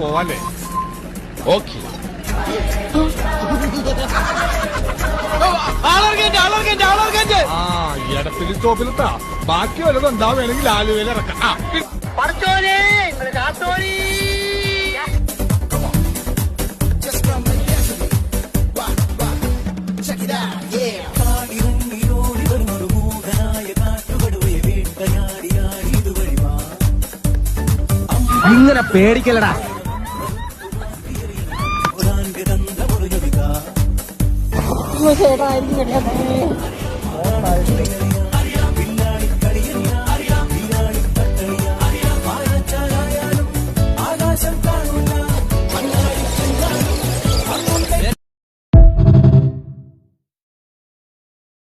പോവാല്ലേ? Okay. എടപ്പിൽ സ്റ്റോപ്പിലെത്താ. ബാക്കി വല്ലതും ഉണ്ടാവുകയാണെങ്കിൽ ആലുവയിൽ ഇറക്കാം. ഇങ്ങനെ പേടിക്കലടാ. ചേട്ടാ